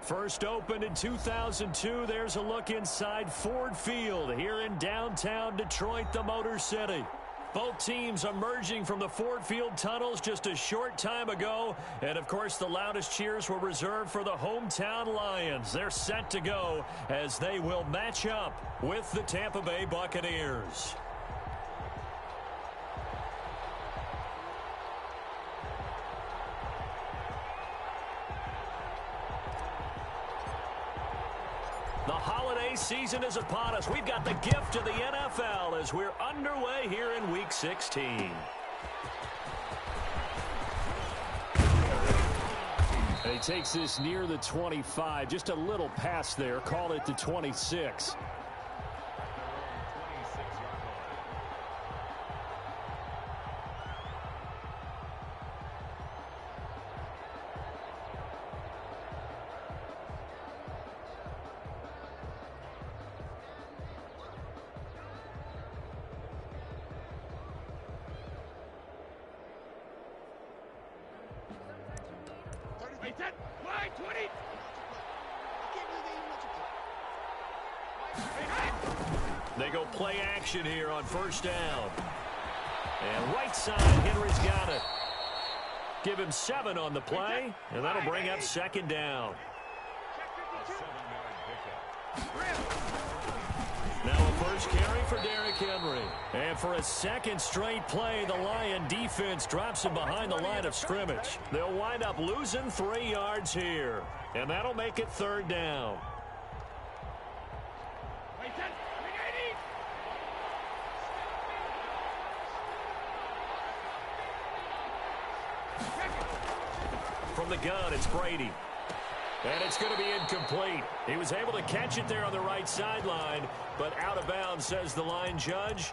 First opened in 2002, there's a look inside Ford Field here in downtown Detroit, the Motor City. Both teams emerging from the Ford Field tunnels just a short time ago. And, of course, the loudest cheers were reserved for the hometown Lions. They're set to go as they will match up with the Tampa Bay Buccaneers. The holiday season is upon us. We've got the gift of the NFL as we're underway here in Week 16. And he takes this near the 25. Just a little pass there. Call it the 26. They go play action here on first down. And right side, Henry's got it. Give him 7 on the play, and that'll bring up second down. Now a first carry for Derrick Henry. And for a second straight play, the Lion defense drops him behind the line of scrimmage. They'll wind up losing 3 yards here. And that'll make it third down. From the gun, it's Brady. And it's going to be incomplete. He was able to catch it there on the right sideline, but out of bounds, says the line judge.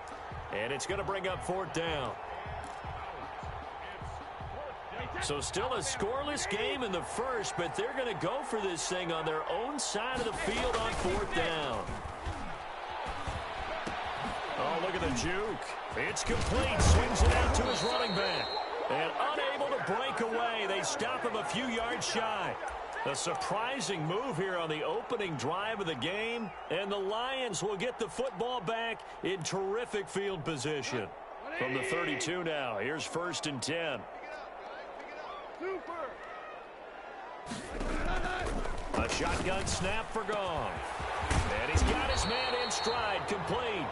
And it's going to bring up fourth down. So still a scoreless game in the first, but they're going to go for this thing on their own side of the field on fourth down. Oh, look at the juke. It's complete. Swings it out to his running back. And unable to break away. They stop him a few yards shy. A surprising move here on the opening drive of the game. And the Lions will get the football back in terrific field position. From the 32 now, here's first and 10. A shotgun snap for Goff. And he's got his man in stride, complete.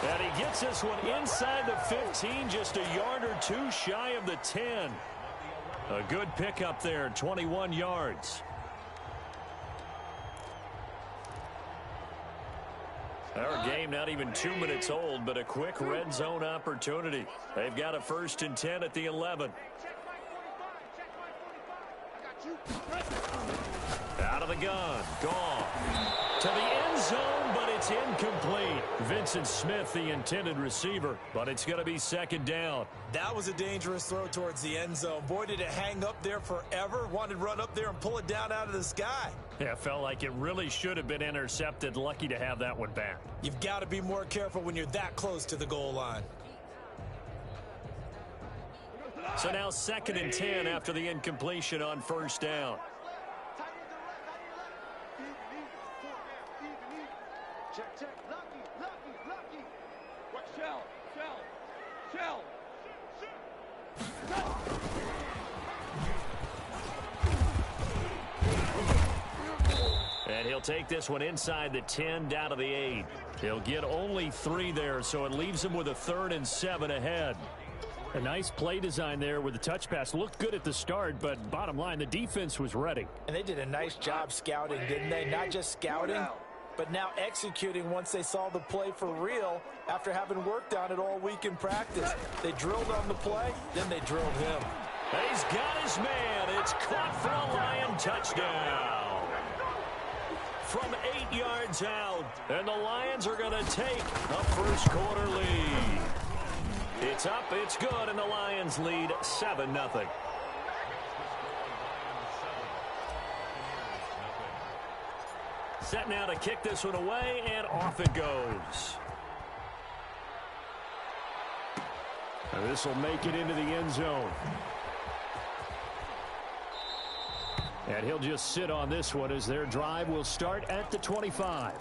And he gets this one inside the 15, just a yard or two shy of the 10. A good pickup there, 21 yards. Our game not even 2 minutes old, but a quick red zone opportunity. They've got a first and 10 at the 11. Out of the gun, Goff. To the end zone, but it's incomplete. Vincent Smith, the intended receiver, but it's going to be second down. That was a dangerous throw towards the end zone. Boy, did it hang up there forever. Wanted to run up there and pull it down out of the sky. Yeah, it felt like it really should have been intercepted. Lucky to have that one back. You've got to be more careful when you're that close to the goal line. So now second and 10 after the incompletion on first down. And he'll take this one inside the 10 down to the 8. He'll get only 3 there, so it leaves him with a 3rd and 7 ahead. A nice play design there with the touch pass. Looked good at the start, but bottom line, the defense was ready. And they did a nice job scouting, didn't they? Not just scouting, but now executing once they saw the play for real after having worked on it all week in practice. They drilled on the play, then they drilled him. And he's got his man. It's caught for a Lion touchdown. From 8 yards out, and the Lions are going to take a first quarter lead. It's up, it's good, and the Lions lead 7-0. Set now to kick this one away, and off it goes. And this will make it into the end zone. And he'll just sit on this one as their drive will start at the 25.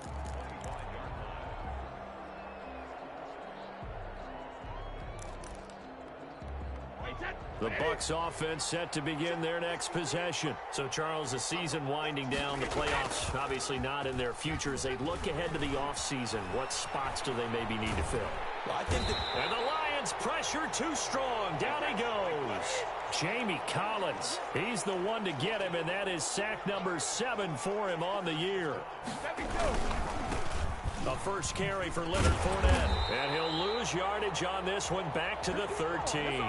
The Bucs offense set to begin their next possession. So, Charles, the season winding down, the playoffs obviously not in their future. As they look ahead to the offseason, what spots do they maybe need to fill? Well, I think and the Lions pressure too strong. Down he goes. Jamie Collins, he's the one to get him, and that is sack number 7 for him on the year. A first carry for Leonard Fournette. And he'll lose yardage on this one, back to the 13.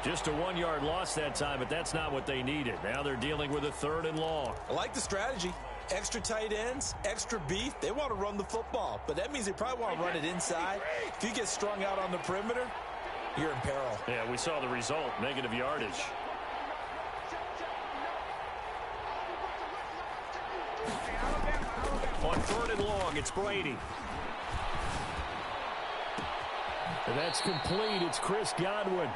Just a 1-yard loss that time, but that's not what they needed. Now they're dealing with a 3rd and long. I like the strategy. Extra tight ends, extra beef. They want to run the football, but that means they probably want to run it inside. If you get strung out on the perimeter, you're in peril. Yeah, we saw the result, negative yardage. On 3rd and long, it's Brady. And that's complete. It's Chris Godwin.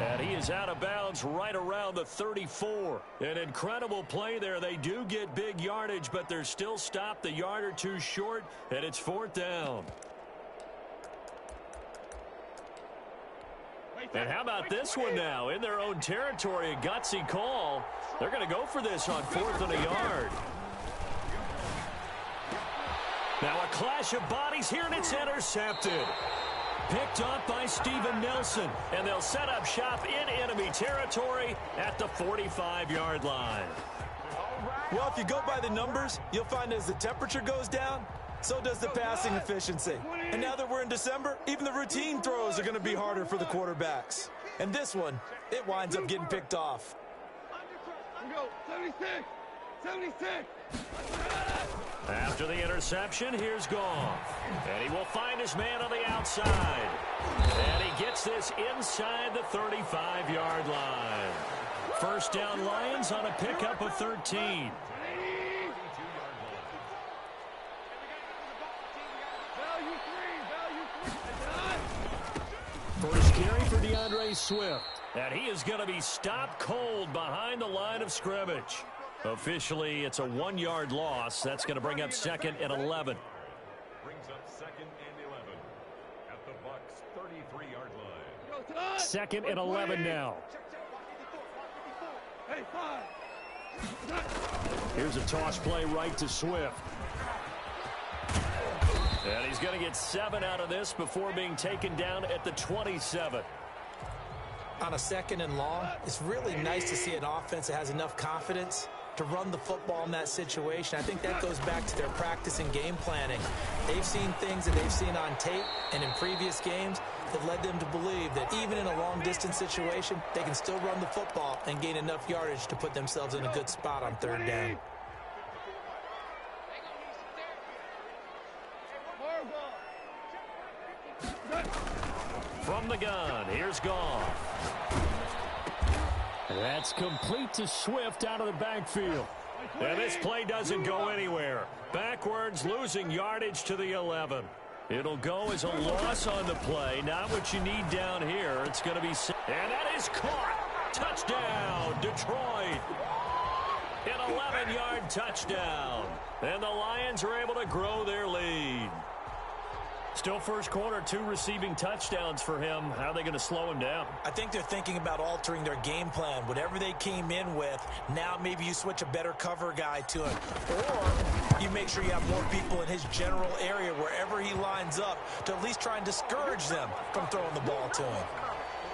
And he is out of bounds right around the 34. An incredible play there. They do get big yardage, but they're still stopped the yard or two short, and it's 4th down. And how about this one now? In their own territory, a gutsy call. They're going to go for this on 4th and a yard. Now a clash of bodies here, and it's intercepted. Picked up by Steven Nelson, and they'll set up shop in enemy territory at the 45-yard line. Well, if you go by the numbers, you'll find as the temperature goes down, so does the passing efficiency. And now that we're in December, even the routine throws are going to be harder for the quarterbacks. And this one, it winds up getting picked off. 76. After the interception, here's Goff. And he will find his man on the outside. And he gets this inside the 35-yard line. First down Lions on a pickup of 13. First carry for DeAndre Swift. And he is going to be stopped cold behind the line of scrimmage. Officially, it's a 1-yard loss. That's going to bring up 2nd and 11. Brings up 2nd and 11 at the Bucs 33-yard line. 2nd and 11 now. Here's a toss play right to Swift. And he's going to get 7 out of this before being taken down at the 27. On a 2nd and long, it's really nice to see an offense that has enough confidence to run the football in that situation. I think that goes back to their practice and game planning. They've seen things that they've seen on tape and in previous games that led them to believe that even in a long-distance situation, they can still run the football and gain enough yardage to put themselves in a good spot on 3rd down. From the gun, here's Goff. That's complete to Swift out of the backfield. And this play doesn't go anywhere. Backwards, losing yardage to the 11. It'll go as a loss on the play. Not what you need down here. It's going to be... And that is caught. Touchdown, Detroit. An 11-yard touchdown. And the Lions are able to grow their lead. Still first quarter, 2 receiving touchdowns for him. How are they going to slow him down? I think they're thinking about altering their game plan. Whatever they came in with, now maybe you switch a better cover guy to him. Or you make sure you have more people in his general area wherever he lines up to at least try and discourage them from throwing the ball to him.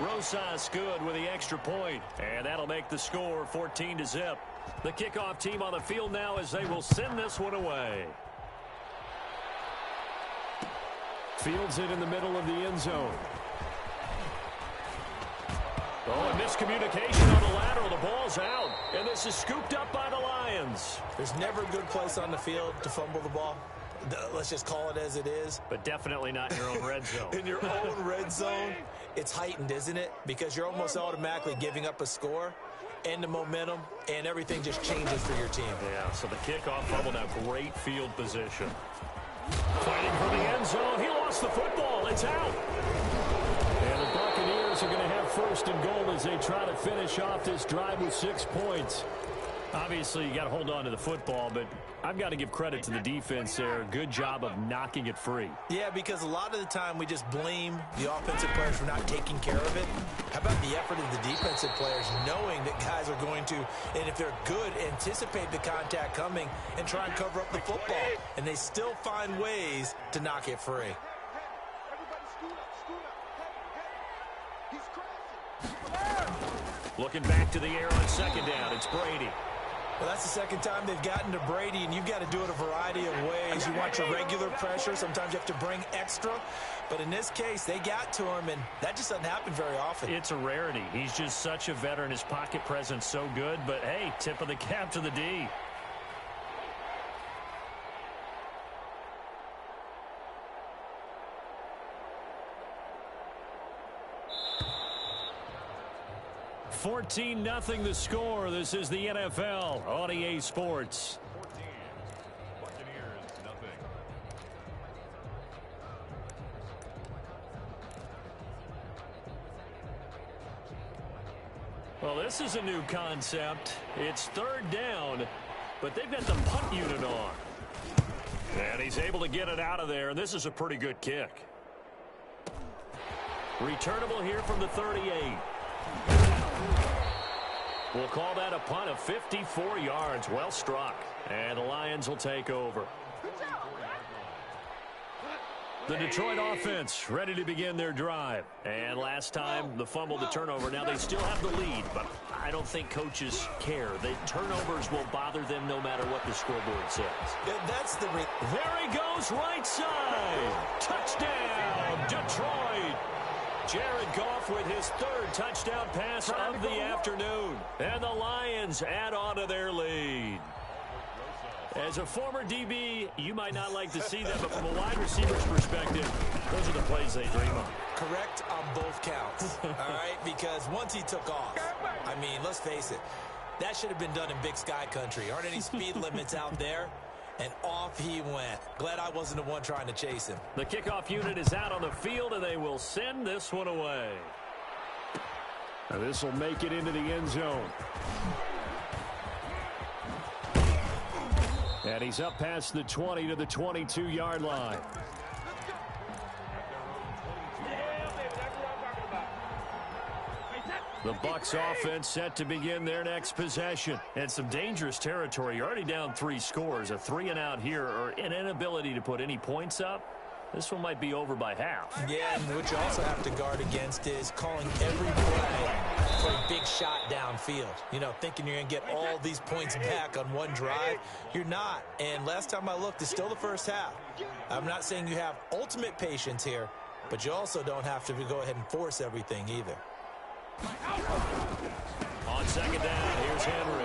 Rosas good with the extra point. And that'll make the score 14-0. The kickoff team on the field now as they will send this one away. Fields it in the middle of the end zone. Oh, a miscommunication on the lateral. The ball's out. And this is scooped up by the Lions. There's never a good place on the field to fumble the ball. Let's just call it as it is. But definitely not in your own red zone. In your own red zone, it's heightened, isn't it? Because you're almost automatically giving up a score and the momentum, and everything just changes for your team. Yeah, so the kickoff fumble now, great field position. Fighting for the end zone. He lost the football. It's out. And the Buccaneers are going to have 1st and goal as they try to finish off this drive with 6 points. Obviously, you got to hold on to the football, but I've got to give credit to the defense there. Good job of knocking it free. Yeah, because a lot of the time we just blame the offensive players for not taking care of it. How about the effort of the defensive players knowing that guys are going to, and if they're good, anticipate the contact coming and try and cover up the football. And they still find ways to knock it free. Looking back to the air on second down, it's Brady. Well, that's the second time they've gotten to Brady, and you've got to do it a variety of ways. You want your regular pressure. Sometimes you have to bring extra. But in this case, they got to him, and that just doesn't happen very often. It's a rarity. He's just such a veteran. His pocket presence so good. But, hey, tip of the cap to the D. (14-0) the score. This is the NFL on EA Sports. 14. Buccaneers, nothing. Well, this is a new concept. It's third down, but they've got the punt unit on. And he's able to get it out of there, and this is a pretty good kick. Returnable here from the 38. We'll call that a punt of 54 yards. Well struck. And the Lions will take over. The Detroit offense ready to begin their drive. And last time, the fumble, the turnover. Now they still have the lead, but I don't think coaches care. The turnovers will bother them no matter what the scoreboard says. There he goes, right side. Touchdown, Detroit. Jared Goff with his third touchdown pass of the afternoon. And the Lions add on to their lead. As a former DB, you might not like to see that, but from a wide receiver's perspective, those are the plays they dream of. Correct on both counts, all right? Because once he took off, I mean, let's face it, that should have been done in Big Sky country. Aren't any speed limits out there? And off he went. Glad I wasn't the one trying to chase him. The kickoff unit is out on the field, and they will send this one away. Now this will make it into the end zone. And he's up past the 20 to the 22-yard line. The Bucs offense set to begin their next possession. And some dangerous territory. You're already down 3 scores. A 3-and-out here, or an inability to put any points up. This one might be over by half. Yeah, and what you also have to guard against is calling every play for a big shot downfield. You know, thinking you're going to get all these points back on one drive. You're not. And last time I looked, it's still the first half. I'm not saying you have ultimate patience here, but you also don't have to go ahead and force everything either. On second down, here's Henry.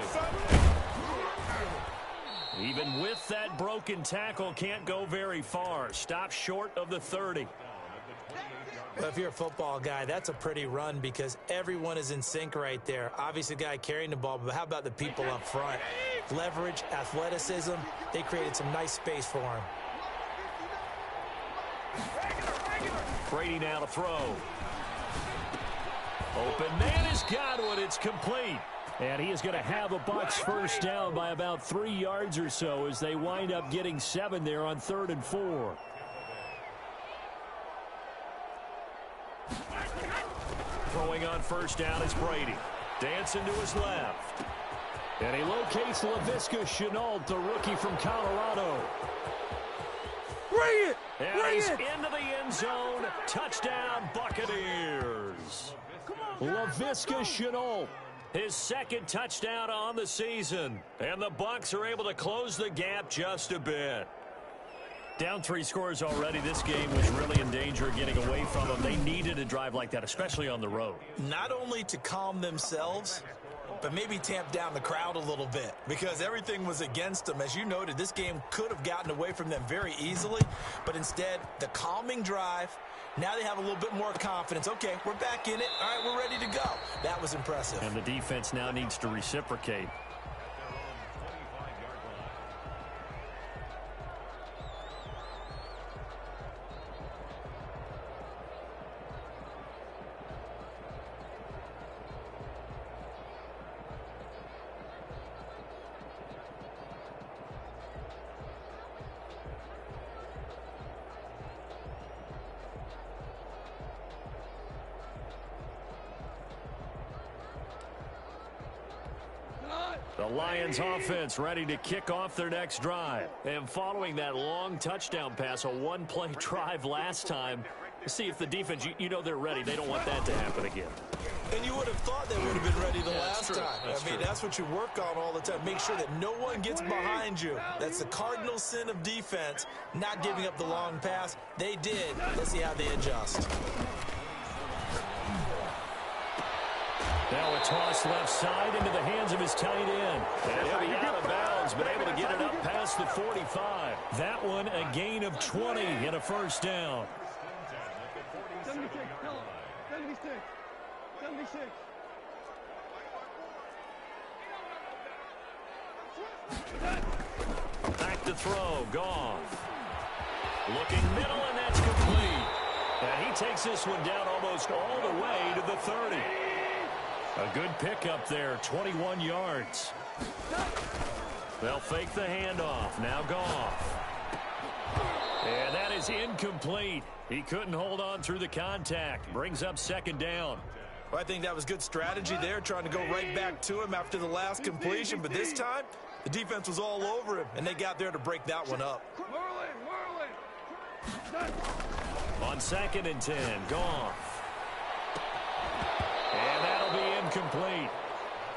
Even with that broken tackle, can't go very far. Stop short of the 30. Well, if you're a football guy, that's a pretty run because everyone is in sync right there. Obviously, the guy carrying the ball, but how about the people up front? Leverage, athleticism, they created some nice space for him. Brady now to throw. Open man has got one. It's complete. And he is going to have a Bucs first down by about 3 yards or so as they wind up getting 7 there on 3rd and 4. Throwing on first down is Brady. Dancing to his left. And he locates Laviska Shenault, the rookie from Colorado. Bring it! And he's into the end zone. Touchdown, Buccaneers. Laviska Shenault, his second touchdown on the season. And the Bucs are able to close the gap just a bit. Down 3 scores already. This game was really in danger of getting away from them. They needed a drive like that, especially on the road. Not only to calm themselves, but maybe tamp down the crowd a little bit because everything was against them. As you noted, this game could have gotten away from them very easily, but instead, the calming drive, now they have a little bit more confidence. Okay, we're back in it. All right, we're ready to go. That was impressive. And the defense now needs to reciprocate. The Lions offense ready to kick off their next drive. And following that long touchdown pass, a one-play drive last time, see if the defense, you know they're ready. They don't want that to happen again. And you would have thought they would have been ready the last time. That's what you work on all the time. Make sure that no one gets behind you. That's the cardinal sin of defense, not giving up the long pass. They did. Let's see how they adjust. Now a toss left side into the hands of his tight end. And he'll be out of bounds, but able to get it up past the 45. That one a gain of 20 and a first down. 76, 76, 76. Back to throw, Goff. Looking middle, and that's complete. And he takes this one down almost all the way to the 30. A good pickup there, 21 yards. They'll fake the handoff. Now Goff. And that is incomplete. He couldn't hold on through the contact. Brings up second down. Well, I think that was good strategy there, trying to go right back to him after the last completion. But this time, the defense was all over him, and they got there to break that one up. On 2nd and 10, Goff. And that'll be incomplete.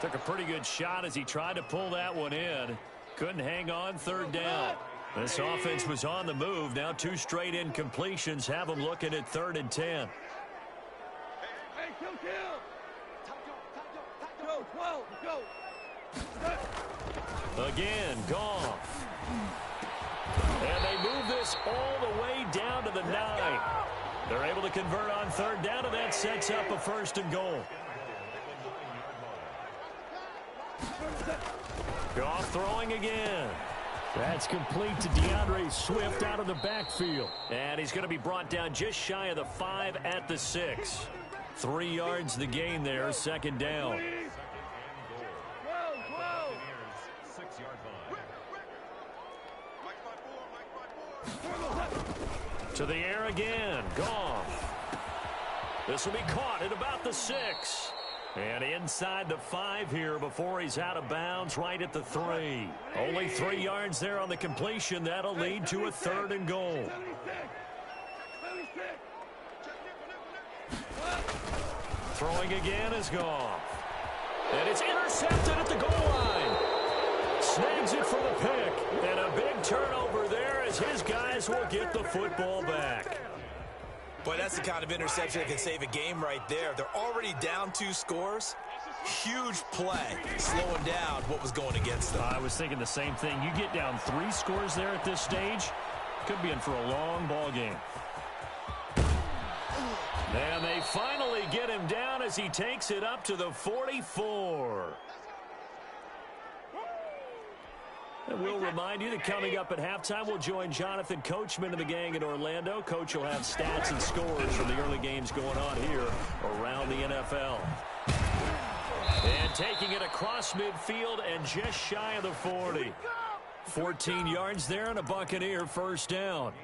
Took a pretty good shot as he tried to pull that one in. Couldn't hang on, third down. This offense was on the move. Now 2 straight incompletions have them looking at 3rd and 10. Again, Goff. And they move this all the way down to the 9. They're able to convert on 3rd down, and that sets up a 1st and goal. Goff throwing again. That's complete to DeAndre Swift out of the backfield. And he's going to be brought down just shy of the 5 at the 6. 3 yards the gain there, 2nd down. To the air again, Goff. This will be caught at about the 6. And inside the 5 here before he's out of bounds right at the 3. Only 3 yards there on the completion. That'll lead to a 3rd and goal. Throwing again is Goff. And it's intercepted at the goal line. Snags it for the pick. And a big turnover there as his guys will get the football back. Boy, that's the kind of interception that can save a game right there. They're already down 2 scores. Huge play, slowing down what was going against them. I was thinking the same thing. You get down 3 scores there at this stage, could be in for a long ball game. And they finally get him down as he takes it up to the 44. And we'll remind you that coming up at halftime, we'll join Jonathan Coachman and the gang in Orlando. Coach will have stats and scores from the early games going on here around the NFL. And taking it across midfield and just shy of the 40. 14 yards there and a Buccaneer first down.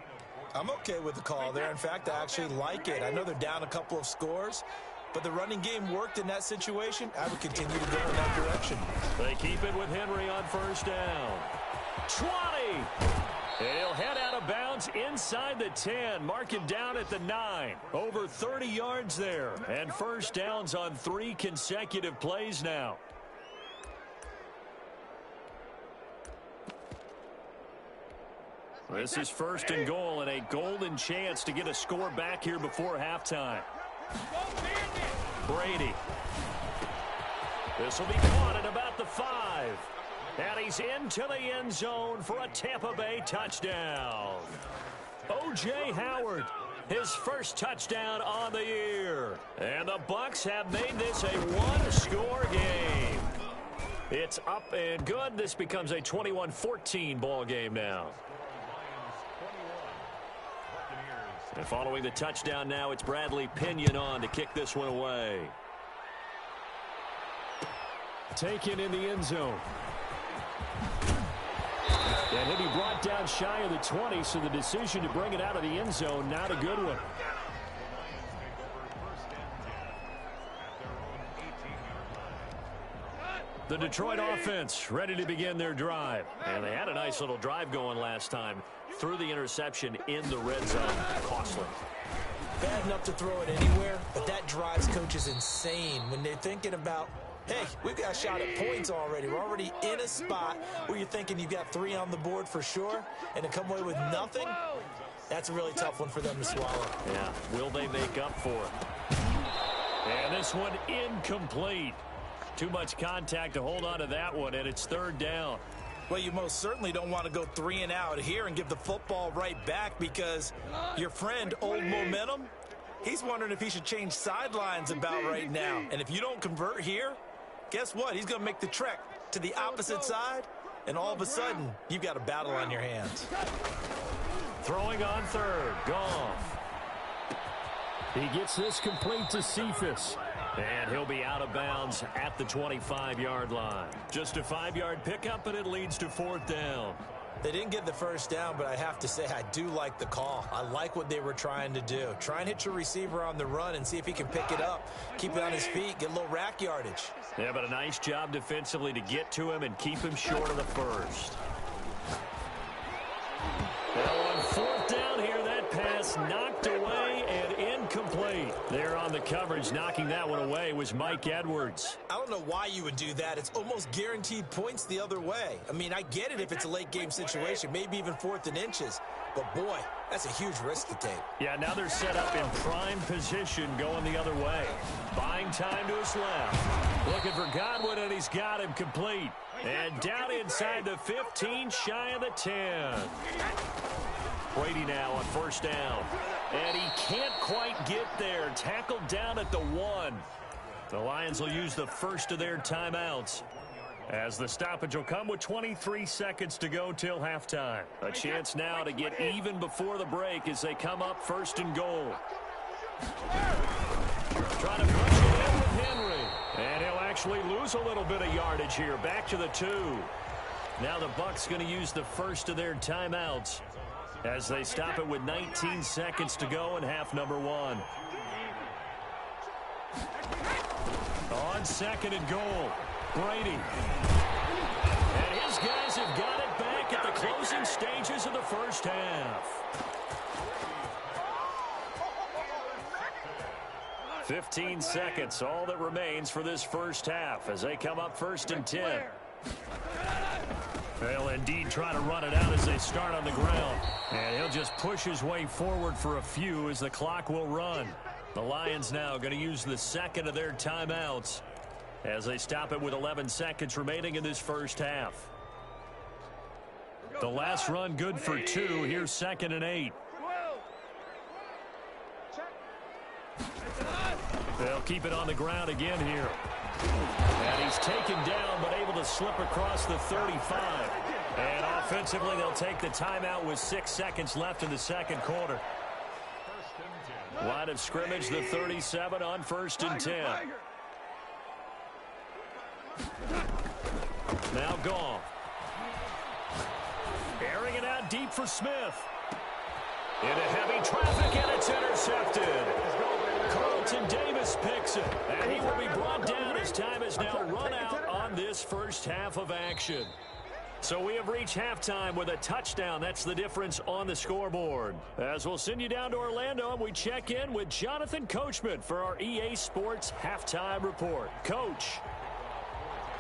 I'm okay with the call there. In fact, I actually like it. I know they're down a couple of scores, but the running game worked in that situation. I would continue to go in that direction. They keep it with Henry on first down. 20. And he'll head out of bounds inside the 10. Mark him down at the 9. Over 30 yards there. And first downs on 3 consecutive plays now. This is 1st and goal and a golden chance to get a score back here before halftime. Brady. This will be caught at about the 5. And he's into the end zone for a Tampa Bay touchdown. O.J. Howard, his first touchdown on the year. And the Bucs have made this a 1-score game. It's up and good. This becomes a 21-14 ball game now. And following the touchdown now, it's Bradley Pinion on to kick this one away. Taken in the end zone. And he'll be brought down shy of the 20, so the decision to bring it out of the end zone, not a good one. The Detroit offense ready to begin their drive. And they had a nice little drive going last time. Threw the interception in the red zone. Costly. Bad enough to throw it anywhere, but that drives coaches insane when they're thinking about, hey, we've got a shot at points already. We're already in a spot where you're thinking you've got 3 on the board for sure, and to come away with nothing, that's a really tough one for them to swallow. Yeah, will they make up for it? And this one incomplete. Too much contact to hold on to that one, and it's 3rd down. Well, you most certainly don't want to go 3 and out here and give the football right back because your friend, Old Momentum, he's wondering if he should change sidelines about right now. And if you don't convert here, guess what? He's going to make the trek to the opposite side, and all of a sudden, you've got a battle on your hands. Throwing on 3rd. Goff. He gets this complete to Cephas. And he'll be out of bounds at the 25-yard line. Just a 5-yard pickup, and it leads to 4th down. They didn't get the first down, but I have to say I do like the call. I like what they were trying to do. Try and hit your receiver on the run and see if he can pick it up. Keep it on his feet, get a little rack yardage. Yeah, but a nice job defensively to get to him and keep him short of the first. Now on 4th down here, that pass knocked away and incomplete. There on the coverage, knocking that one away was Mike Edwards. I don't know why you would do that. It's almost guaranteed points the other way. I mean, I get it if it's a late game situation, maybe even 4th and inches. But, boy, that's a huge risk to take. Yeah, now they're set up in prime position going the other way. Buying time to his left. Looking for Godwin, and he's got him complete. And down inside the 15, shy of the 10. Brady now on 1st down. And he can't quite get there. Tackled down at the 1. The Lions will use the first of their timeouts, as the stoppage will come with 23 seconds to go till halftime. A chance now to get even before the break as they come up 1st and goal. Trying to push it in with Henry. And he'll actually lose a little bit of yardage here. Back to the 2. Now the Bucs going to use the first of their timeouts as they stop it with 19 seconds to go in half number 1. On 2nd and goal, Brady. And his guys have got it back at the closing stages of the first half. 15 seconds, all that remains for this first half as they come up 1st and 10. They'll indeed try to run it out as they start on the ground. And he'll just push his way forward for a few as the clock will run. The Lions now going to use the second of their timeouts as they stop it with 11 seconds remaining in this first half. The last run good for 2. Here's 2nd and 8. They'll keep it on the ground again here. And he's taken down but able to slip across the 35. And offensively they'll take the timeout with 6 seconds left in the 2nd quarter. Line of scrimmage, the 37 on 1st and 10. Now Goff. Airing it out deep for Smith. Into heavy traffic, and it's intercepted. Carlton Davis picks it, and he will be brought down as time has now run out on this first half of action. So we have reached halftime with a touchdown. That's the difference on the scoreboard. As we'll send you down to Orlando, and we check in with Jonathan Coachman for our EA Sports Halftime Report. Coach,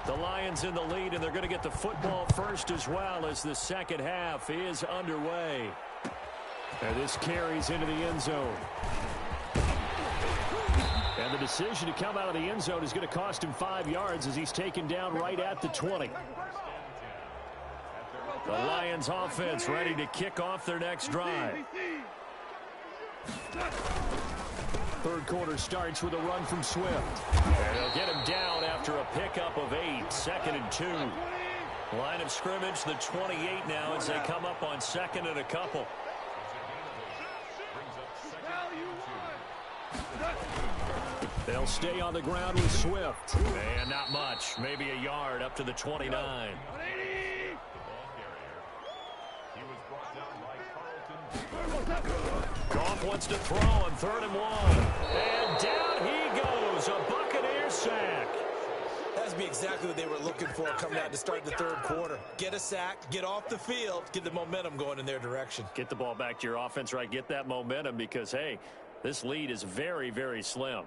the Lions in the lead, and they're going to get the football first as well as the second half is underway. And this carries into the end zone. And the decision to come out of the end zone is going to cost him 5 yards as he's taken down right at the 20. The Lions offense ready to kick off their next drive. Third quarter starts with a run from Swift. And they'll get him down after a pickup of 8. 2nd and 2. Line of scrimmage, the 28 now as they come up on 2nd and a couple. They'll stay on the ground with Swift. And not much. Maybe a yard up to the 29. Goff wants to throw on 3rd and 1. And down he goes. A Buccaneer sack. That's be exactly what they were looking for coming out to start the third quarter. Get a sack, get off the field, get the momentum going in their direction. Get the ball back to your offense, right? Get that momentum because, hey, this lead is very, very slim.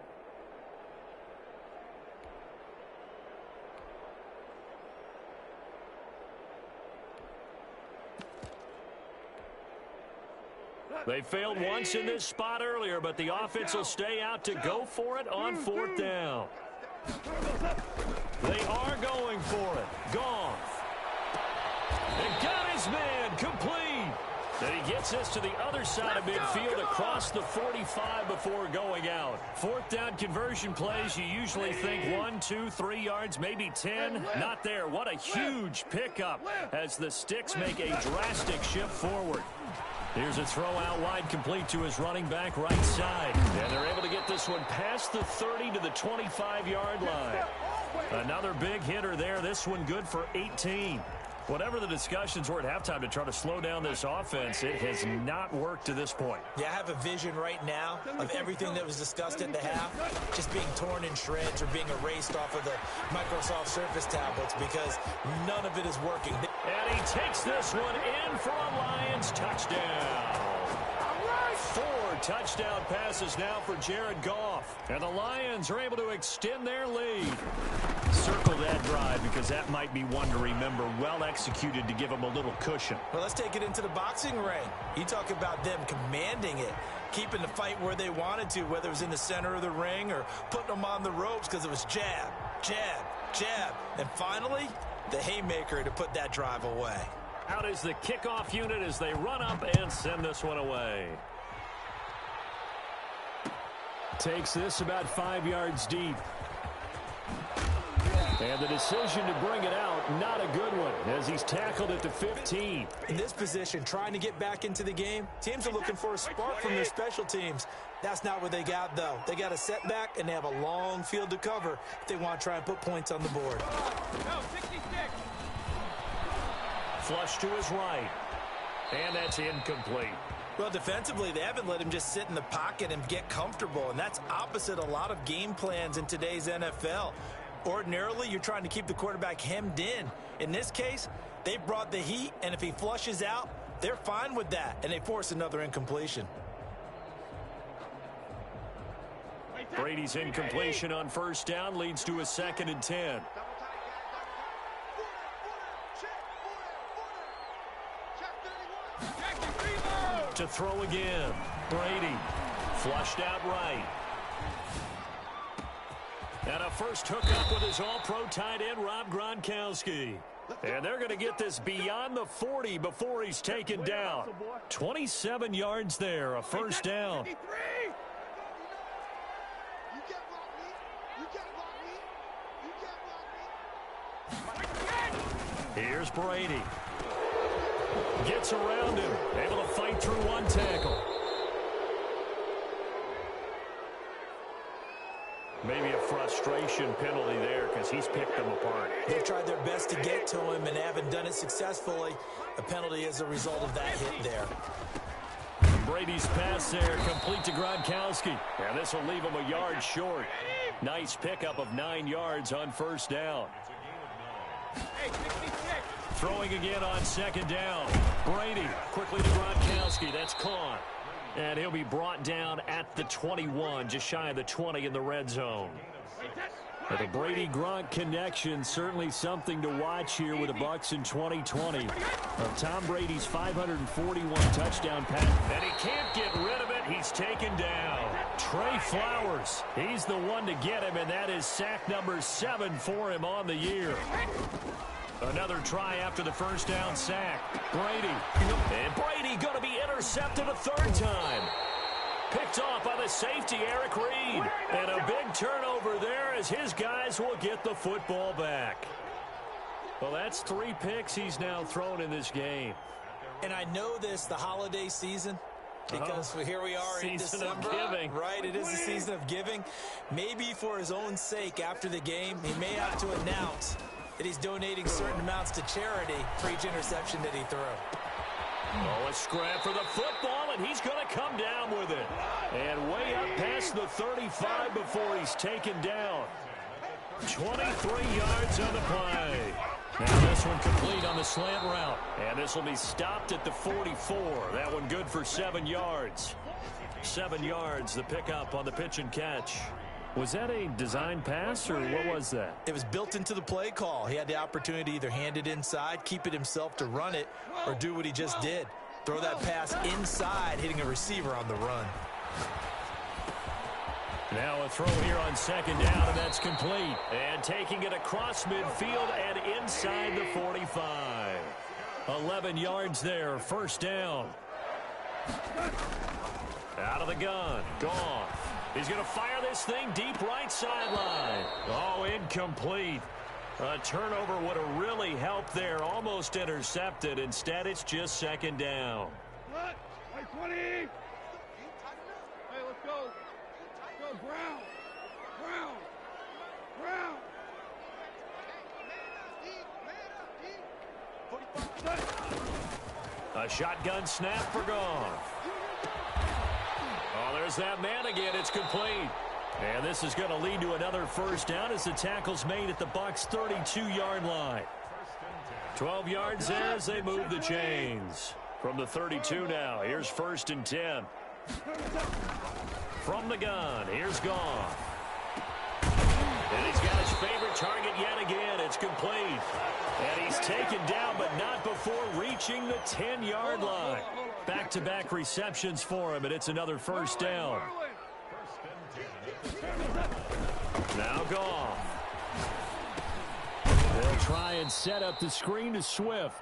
They failed once in this spot earlier, but the offense will stay out to go for it on fourth down. They are going for it. Goff. And got his man complete. And he gets this to the other side of midfield across the 45 before going out. Fourth down conversion plays, you usually think 1, 2, 3 yards, maybe 10. Not there. What a huge pickup as the Sticks make a drastic shift forward. Here's a throw out wide, complete to his running back right side. And they're able to get this one past the 30 to the 25-yard line. Another big hitter there. This one good for 18. Whatever the discussions were at halftime to try to slow down this offense, it has not worked to this point. Yeah, I have a vision right now of everything that was discussed at the half just being torn in shreds or being erased off of the Microsoft Surface tablets because none of it is working. And he takes this one in for a Lions touchdown. 4 touchdown passes now for Jared Goff. And the Lions are able to extend their lead. Circle that drive because that might be one to remember. Well executed to give them a little cushion. Well, let's take it into the boxing ring. You talk about them commanding it, keeping the fight where they wanted to, whether it was in the center of the ring or putting them on the ropes because it was jab, jab, jab. And finally, the haymaker to put that drive away. Out is the kickoff unit as they run up and send this one away. Takes this about 5 yards deep. And the decision to bring it out, not a good one, as he's tackled at the 15. In this position, trying to get back into the game, teams are looking for a spark from their special teams. That's not what they got, though. They got a setback, and they have a long field to cover if they want to try and put points on the board. Flush to his right. And that's incomplete. Well, defensively, they haven't let him just sit in the pocket and get comfortable, and that's opposite a lot of game plans in today's NFL. Ordinarily, you're trying to keep the quarterback hemmed in. In this case, they brought the heat, and if he flushes out, they're fine with that, and they force another incompletion. Brady's incompletion on first down leads to a 2nd and 10. To throw again. Brady flushed out right. And a first hookup with his all-pro tight end, Rob Gronkowski. And they're going to get this beyond the 40 before he's taken down. 27 yards there, a first down. Here's Brady. Gets around him, able to fight through one tackle. Maybe a frustration penalty there because he's picked them apart. They've tried their best to get to him and haven't done it successfully. A penalty as a result of that hit there. Brady's pass there, complete to Gronkowski. And this will leave him a yard short. Nice pickup of 9 yards on first down. Throwing again on 2nd down. Brady quickly to Gronkowski. That's caught. And he'll be brought down at the 21, just shy of the 20 in the red zone. But the Brady-Gronk connection, certainly something to watch here with the Bucs in 2020. Of Tom Brady's 541 touchdown pass. And he can't get rid of it. He's taken down. Trey Flowers, he's the one to get him, and that is sack number 7 for him on the year. Another try after the first down sack. Brady. And Brady going to be intercepted a 3rd time. Picked off by the safety, Eric Reed. And a big turnover there as his guys will get the football back. Well, that's 3 picks he's now thrown in this game. And I know this, the holiday season, because here we are in December. Season of giving. Right, it is the season of giving. Maybe for his own sake after the game, he may have to announce that he's donating certain amounts to charity for each interception that he threw. Oh, a scrap for the football, and he's going to come down with it. And way up past the 35 before he's taken down. 23 yards on the play. Now this one complete on the slant route. And this will be stopped at the 44. That one good for 7 yards. 7 yards, the pickup on the pitch and catch. Was that a design pass, or what was that? It was built into the play call. He had the opportunity to either hand it inside, keep it himself to run it, or do what he just did. Throw that pass inside, hitting a receiver on the run. Now a throw here on second down, and that's complete. And taking it across midfield and inside the 45. 11 yards there, first down. Out of the gun, Goff. He's going to fire this thing deep right sideline. Oh, incomplete. A turnover would have really helped there. Almost intercepted. Instead, it's just second down. What? 20. Hey, let's go. Let's go, Brown. Brown. Brown. A shotgun snap for Goff. Oh, there's that man again. It's complete. And this is going to lead to another first down as the tackle's made at the Bucs' 32-yard line. 12 yards there as they move the chains. From the 32 now, here's 1st and 10. From the gun, here's Goff. And he's got his favorite target yet again. It's complete. And he's taken down, but not before reaching the 10-yard line. Back-to-back receptions for him, and it's another first down. Now Goff. They'll try and set up the screen to Swift.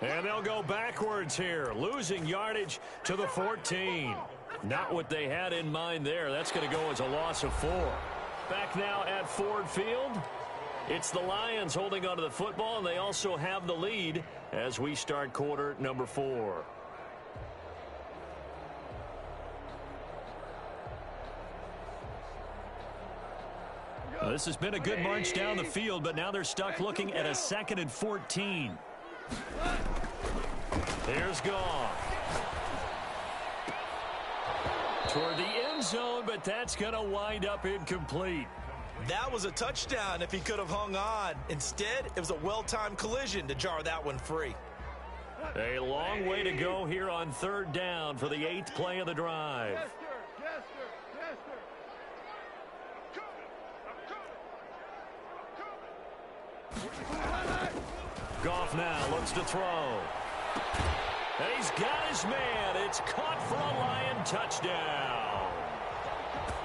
And they'll go backwards here, losing yardage to the 14. Not what they had in mind there. That's going to go as a loss of 4. Back now at Ford Field. It's the Lions holding onto the football, and they also have the lead as we start quarter number 4. This has been a good march down the field, but now they're stuck looking at a 2nd and 14. Here's Goff. Toward the end zone, but that's going to wind up incomplete. That was a touchdown if he could have hung on. Instead, it was a well-timed collision to jar that one free. A long way to go here on 3rd down for the 8th play of the drive. Goff now looks to throw. And he's got his man. It's caught for a Lion touchdown.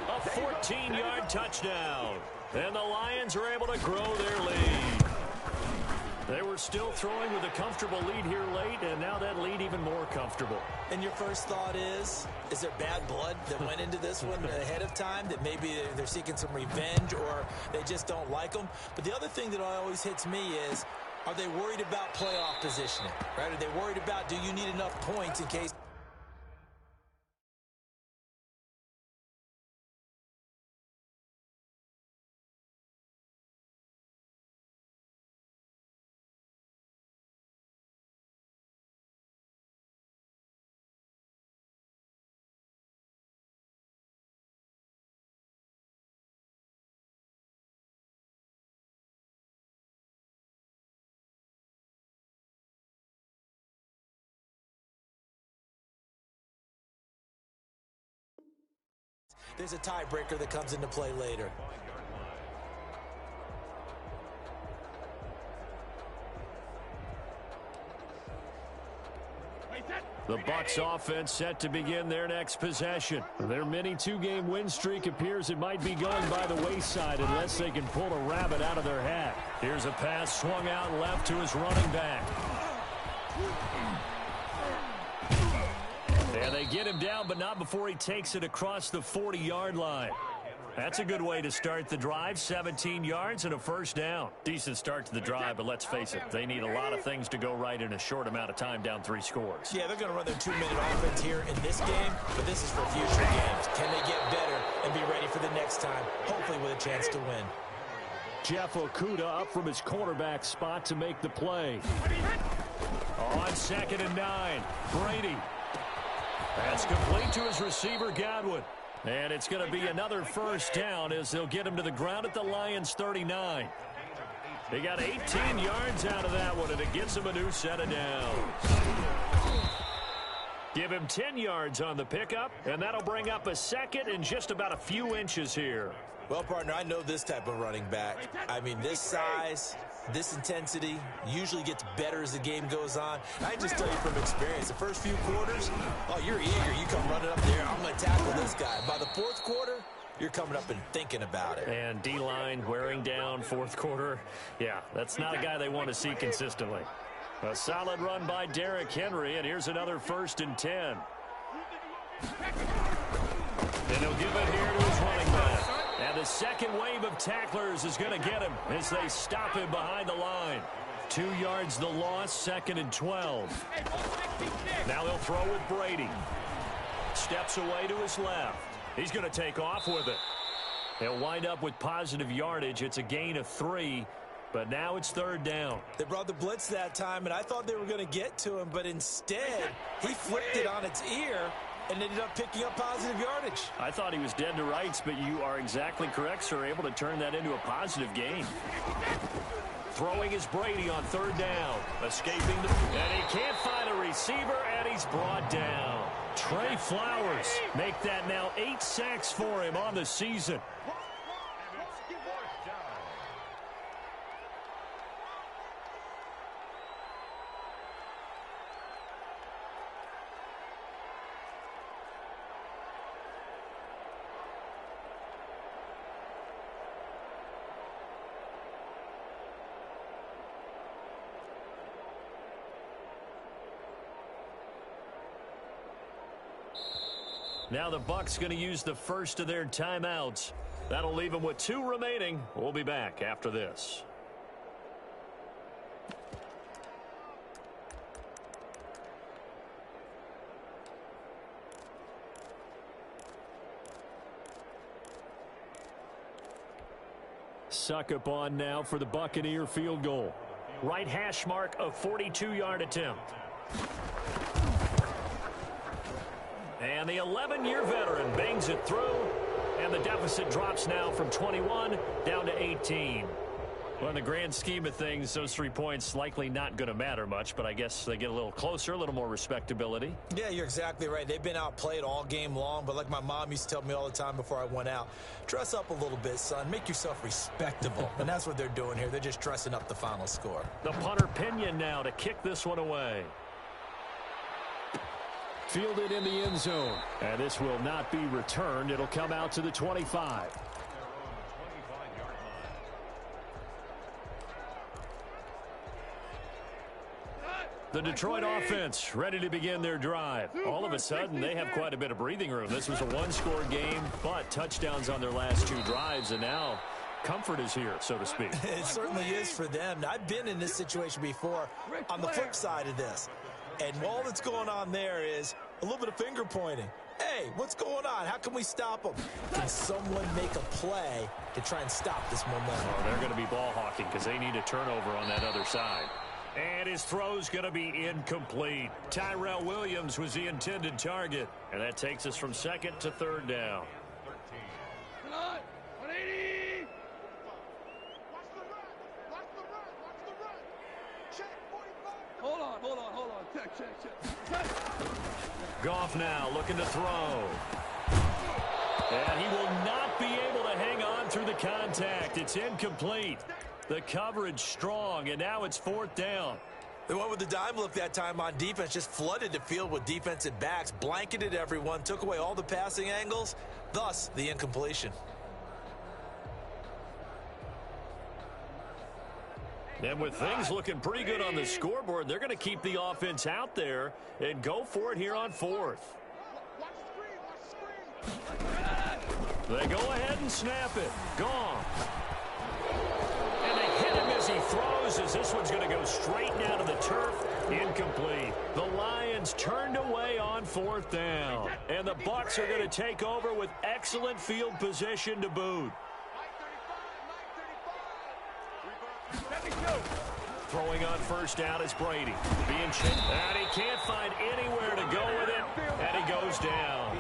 A 14-yard touchdown. And the Lions are able to grow their lead. They were still throwing with a comfortable lead here late, and now that lead even more comfortable. And your first thought is there bad blood that went into this one ahead of time, that maybe they're seeking some revenge or they just don't like them? But the other thing that always hits me is, are they worried about playoff positioning? Right? Are they worried about, do you need enough points in case... There's a tiebreaker that comes into play later. The Bucs offense set to begin their next possession. Their mini 2-game win streak appears it might be going by the wayside unless they can pull a rabbit out of their hat. Here's a pass swung out left to his running back. And they get him down, but not before he takes it across the 40-yard line. That's a good way to start the drive. 17 yards and a first down. Decent start to the drive, but let's face it, they need a lot of things to go right in a short amount of time, down 3 scores. Yeah, they're going to run their 2-minute offense here in this game, but this is for future games. Can they get better and be ready for the next time, hopefully with a chance to win? Jeff Okudah up from his cornerback spot to make the play. On 2nd and 9, Brady. That's complete to his receiver, Godwin. And it's going to be another first down as they'll get him to the ground at the Lions 39. They got 18 yards out of that one, and it gets him a new set of downs. Give him 10 yards on the pickup, and that'll bring up a second and just about a few inches here. Well, partner, I know this type of running back. I mean, this size, this intensity usually gets better as the game goes on. I can just tell you from experience, the first few quarters, oh, you're eager. You come running up there, I'm going to tackle this guy. By the fourth quarter, you're coming up and thinking about it. And D-line wearing down fourth quarter. Yeah, that's not a guy they want to see consistently. A solid run by Derrick Henry, and here's another 1st and 10. And he'll give it here to his running back. And the second wave of tacklers is going to get him as they stop him behind the line. 2 yards the loss, 2nd and 12. Now he'll throw with Brady. Steps away to his left. He's going to take off with it. He'll wind up with positive yardage. It's a gain of 3. But now it's 3rd down. They brought the blitz that time, and I thought they were going to get to him, but instead, he flipped it on its ear and ended up picking up positive yardage. I thought he was dead to rights, but you are exactly correct, sir. Able to turn that into a positive gain. Throwing is Brady on 3rd down. Escaping, and he can't find a receiver, and he's brought down. Trey Flowers make that now 8 sacks for him on the season. Now the Bucs going to use the first of their timeouts. That'll leave them with 2 remaining. We'll be back after this. Suck up on now for the Buccaneer field goal. Right hash mark, a 42-yard attempt. And the 11-year veteran bangs it through, and the deficit drops now from 21 down to 18. Well, in the grand scheme of things, those 3 points likely not going to matter much, but I guess they get a little closer, a little more respectability. Yeah, you're exactly right. They've been outplayed all game long, but like my mom used to tell me all the time before I went out, dress up a little bit, son. Make yourself respectable. And that's what they're doing here. They're just dressing up the final score. The punter Pinion now to kick this one away. Fielded in the end zone. And this will not be returned. It'll come out to the 25. The Detroit offense ready to begin their drive. All of a sudden, they have quite a bit of breathing room. This was a 1-score game, but touchdowns on their last 2 drives, and now comfort is here, so to speak. It certainly is for them. I've been in this situation before on the flip side of this. And all that's going on there is a little bit of finger pointing. Hey, what's going on? How can we stop them? Can someone make a play to try and stop this momentum? Oh, they're going to be ball hawking because they need a turnover on that other side. And his throw's going to be incomplete. Tyrell Williams was the intended target. And that takes us from 2nd to 3rd down. 180. Hold on. Check. Goff now looking to throw. And he will not be able to hang on through the contact. It's incomplete. The coverage strong, and now it's 4th down. They went with the dime look that time on defense, just flooded the field with defensive backs, blanketed everyone, took away all the passing angles, thus the incompletion. And with things looking pretty good on the scoreboard, they're going to keep the offense out there and go for it here on 4th. They go ahead and snap it. Gone. And they hit him as he throws, as this one's going to go straight down to the turf. Incomplete. The Lions turned away on 4th down. And the Bucs are going to take over with excellent field position to boot. Throwing on 1st down is Brady. Being chipped, and he can't find anywhere to go with it, and he goes down.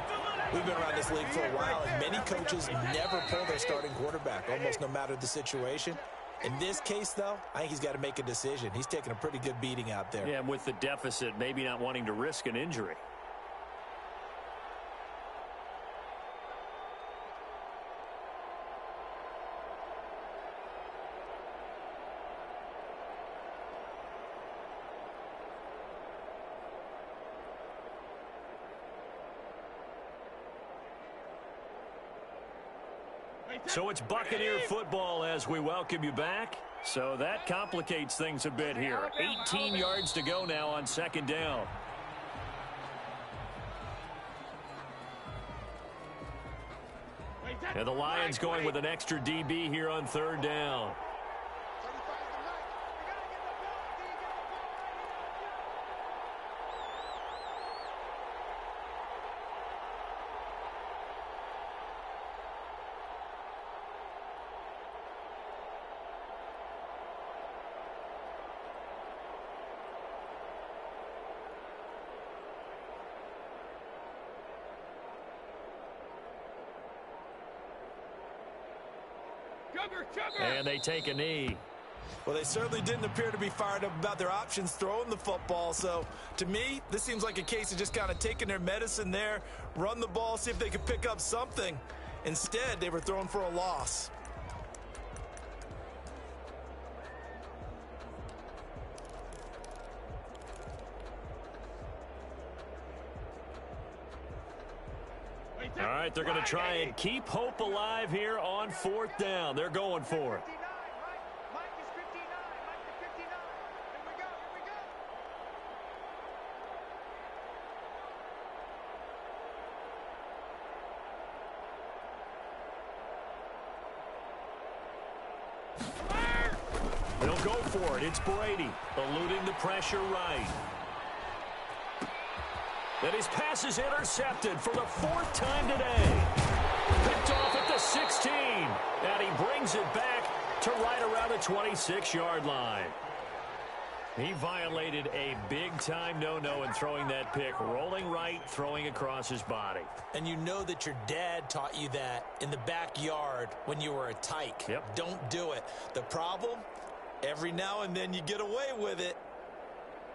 We've been around this league for a while, and many coaches never pull their starting quarterback, almost no matter the situation. In this case, though, I think he's got to make a decision. He's taking a pretty good beating out there. Yeah, and with the deficit, maybe not wanting to risk an injury. So it's Buccaneer football as we welcome you back. So that complicates things a bit here. 18 yards to go now on second down. And the Lions going with an extra DB here on third down. And they take a knee. Well, they certainly didn't appear to be fired up about their options throwing the football. So, to me, this seems like a case of just kind of taking their medicine there, run the ball, see if they could pick up something. Instead, they were throwing for a loss. All right, they're going to try and keep hope alive here on fourth down. They're going for it. They'll go for it. It's Brady eluding the pressure right. And his pass is intercepted for the fourth time today. Picked off at the 16. And he brings it back to right around the 26-yard line. He violated a big-time no-no in throwing that pick. Rolling right, throwing across his body. And you know that your dad taught you that in the backyard when you were a tyke. Yep. Don't do it. The problem, every now and then you get away with it.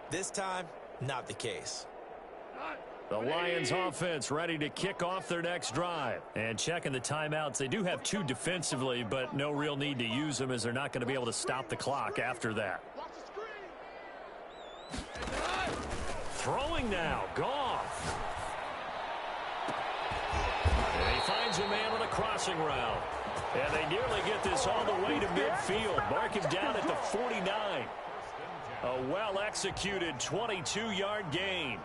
This time, not the case. The Lions offense ready to kick off their next drive. And checking the timeouts, they do have two defensively, but no real need to use them as they're not going to be able to stop the clock after that. Throwing now, Goff. And he finds a man on a crossing route. And they nearly get this all the way to midfield. Mark him down at the 49. A well-executed 22-yard gain.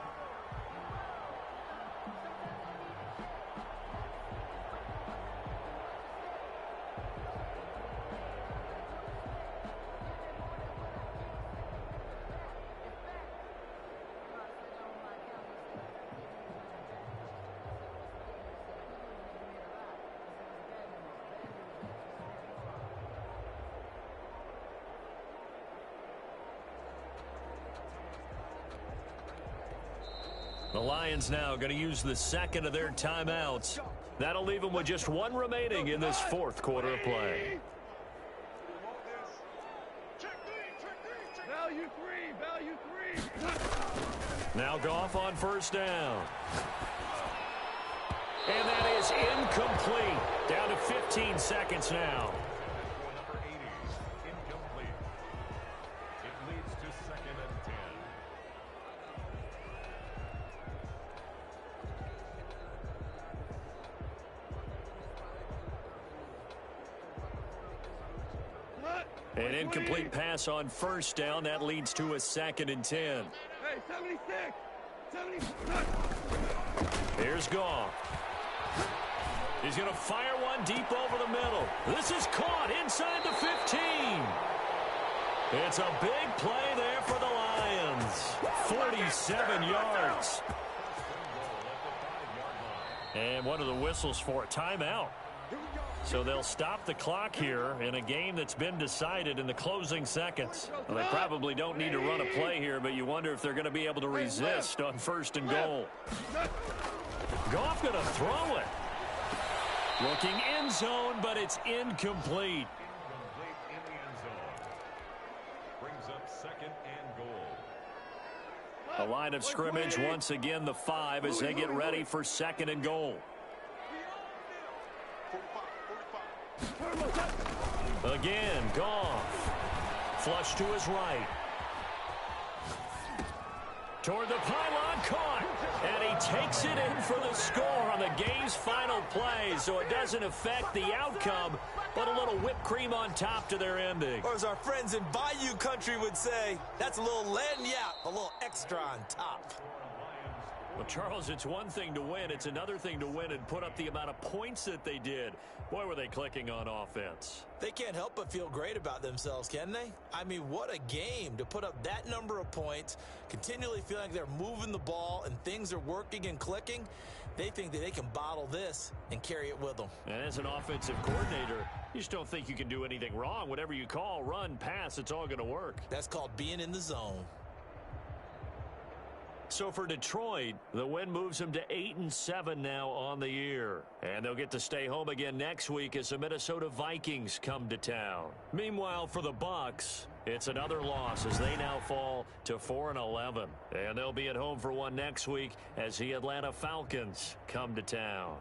The Lions now going to use the second of their timeouts. That'll leave them with just one remaining in this fourth quarter of play. Value three. Now Goff on first down. And that is incomplete. Down to 15 seconds now. Number 80, incomplete. It leads to second and 10. An incomplete pass on first down. That leads to a second and 10. Hey, 76. Here's Goff. He's going to fire one deep over the middle. This is caught inside the 15. It's a big play there for the Lions. 47 yards. And one of the whistles for a timeout. So they'll stop the clock here in a game that's been decided in the closing seconds. Well, they probably don't need to run a play here, but you wonder if they're going to be able to resist on 1st and goal. Goff going to throw it. Looking end zone, but it's incomplete. Incomplete in the end zone. Brings up 2nd and goal. The line of scrimmage once again the 5 as they get ready for 2nd and goal. Again, Goff. Flush to his right. Toward the pylon, caught. And he takes it in for the score on the game's final play. So it doesn't affect the outcome, but a little whipped cream on top to their ending. Or as our friends in Bayou Country would say, that's a little lagniappe, a little extra on top. Well, Charles, it's one thing to win. It's another thing to win and put up the amount of points that they did. Boy, were they clicking on offense. They can't help but feel great about themselves, can they? I mean, what a game to put up that number of points, continually feel like they're moving the ball and things are working and clicking. They think that they can bottle this and carry it with them. And as an offensive coordinator, you just don't think you can do anything wrong. Whatever you call, run, pass, it's all going to work. That's called being in the zone. So for Detroit, the win moves them to 8-7 now on the year. And they'll get to stay home again next week as the Minnesota Vikings come to town. Meanwhile, for the Bucs, it's another loss as they now fall to 4-11. And they'll be at home for one next week as the Atlanta Falcons come to town.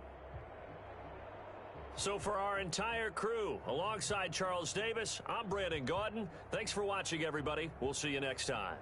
So for our entire crew, alongside Charles Davis, I'm Brandon Gaudin. Thanks for watching, everybody. We'll see you next time.